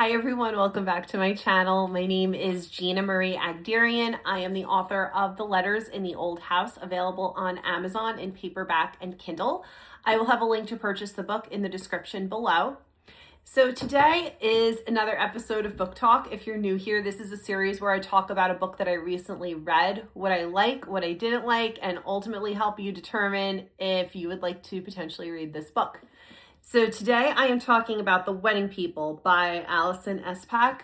Hi everyone, welcome back to my channel. My name is Gina Marie Agderian. I am the author of The Letters in the Old House, available on Amazon in paperback and Kindle. I will have a link to purchase the book in the description below. So today is another episode of Book Talk. If you're new here, this is a series where I talk about a book that I recently read, what I like, what I didn't like, and ultimately help you determine if you would like to potentially read this book. So today I am talking about The Wedding People by Alison Espach.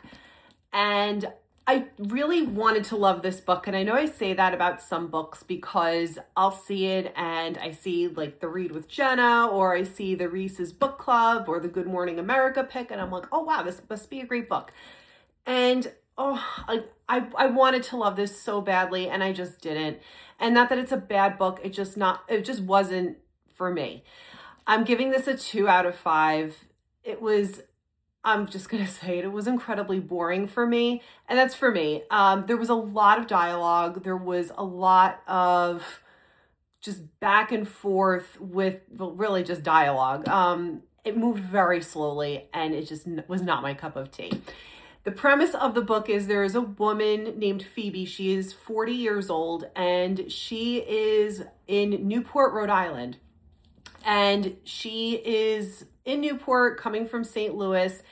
And I really wanted to love this book. And I know I say that about some books because I'll see it and I see like the Read with Jenna, or I see the Reese's Book Club or the Good Morning America pick. And I'm like, oh wow, this must be a great book. And I wanted to love this so badly and I just didn't. And not that it's a bad book. It just wasn't for me. I'm giving this a 2 out of 5. I'm just going to say it was incredibly boring for me. And that's for me. There was a lot of dialogue. There was a lot of just back and forth with really just dialogue. It moved very slowly and it just was not my cup of tea. The premise of the book is there is a woman named Phoebe. She is 40 years old and she is in Newport, Rhode Island. And she is in Newport coming from St. Louis,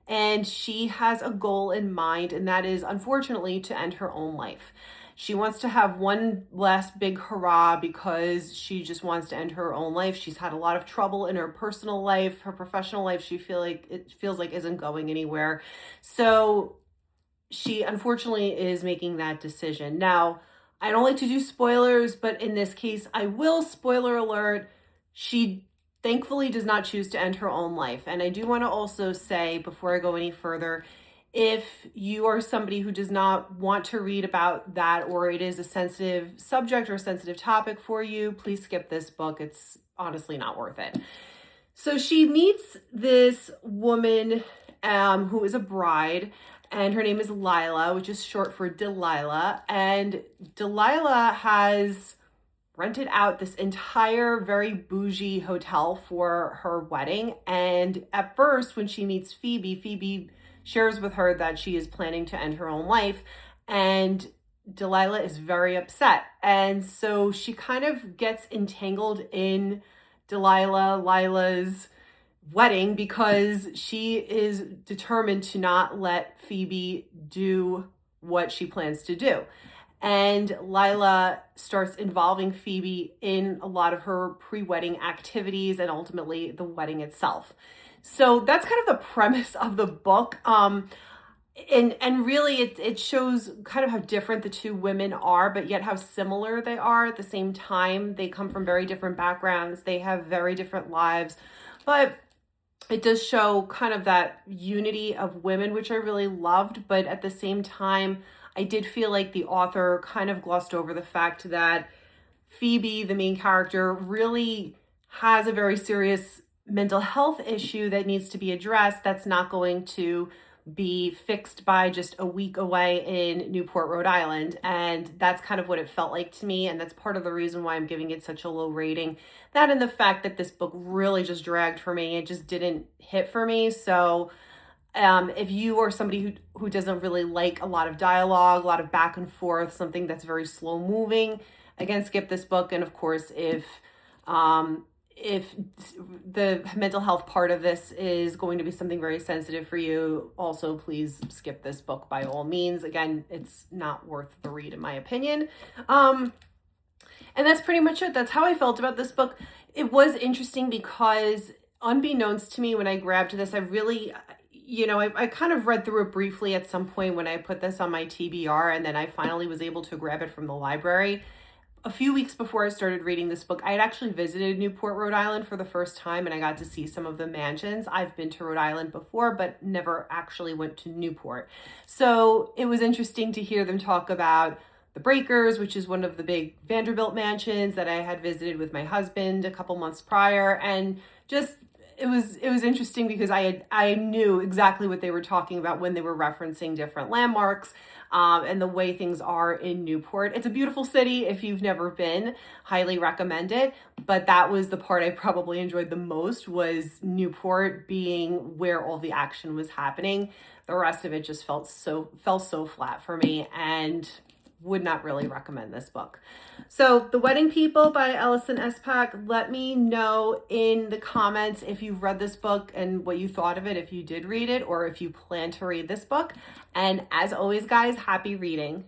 and she has a goal in mind, and that is unfortunately to end her own life. She wants to have one last big hurrah because she just wants to end her own life. She's had a lot of trouble in her personal life, her professional life. She feels like isn't going anywhere. So she unfortunately is making that decision. Now, I don't like to do spoilers, but in this case, I will. Spoiler alert. She thankfully does not choose to end her own life. And I do want to also say, before I go any further, if you are somebody who does not want to read about that, or it is a sensitive subject or a sensitive topic for you, please skip this book. It's honestly not worth it. So she meets this woman who is a bride, and her name is Lila, which is short for Delilah. And Delilah has rented out this entire very bougie hotel for her wedding. And at first, when she meets Phoebe, Phoebe shares with her that she is planning to end her own life. And Delilah is very upset. And so she kind of gets entangled in Lila's wedding because she is determined to not let Phoebe do what she plans to do. And Lila starts involving Phoebe in a lot of her pre-wedding activities and ultimately the wedding itself. So that's kind of the premise of the book. And really it shows kind of how different the two women are, but yet how similar they are at the same time. They come from very different backgrounds. They have very different lives, but it does show kind of that unity of women, which I really loved. But at the same time, I did feel like the author kind of glossed over the fact that Phoebe, the main character, really has a very serious mental health issue that needs to be addressed. That's not going to be fixed by just a week away in Newport, Rhode Island. And that's kind of what it felt like to me. And that's part of the reason why I'm giving it such a low rating. That and the fact that this book really just dragged for me. It just didn't hit for me. So if you are somebody who doesn't really like a lot of dialogue, a lot of back and forth, something that's very slow moving, again, skip this book. And of course, if the mental health part of this is going to be something very sensitive for you, also please skip this book by all means. Again, it's not worth the read in my opinion. And that's pretty much it. That's how I felt about this book. It was interesting because unbeknownst to me, when I grabbed this, I really, I kind of read through it briefly at some point when I put this on my TBR, and then I finally was able to grab it from the library. A few weeks before I started reading this book, I had actually visited Newport, Rhode Island for the first time, and I got to see some of the mansions. I've been to Rhode Island before, but never actually went to Newport. So it was interesting to hear them talk about the Breakers, which is one of the big Vanderbilt mansions that I had visited with my husband a couple months prior, and just it was interesting because I knew exactly what they were talking about when they were referencing different landmarks, and the way things are in Newport. It's a beautiful city. If you've never been, highly recommend it. But that was the part I probably enjoyed the most, was Newport being where all the action was happening. The rest of it just fell so flat for me, and would not really recommend this book. So, The Wedding People by Alison Espach. Let me know in the comments if you've read this book and what you thought of it, if you did read it, or if you plan to read this book. And as always, guys, happy reading.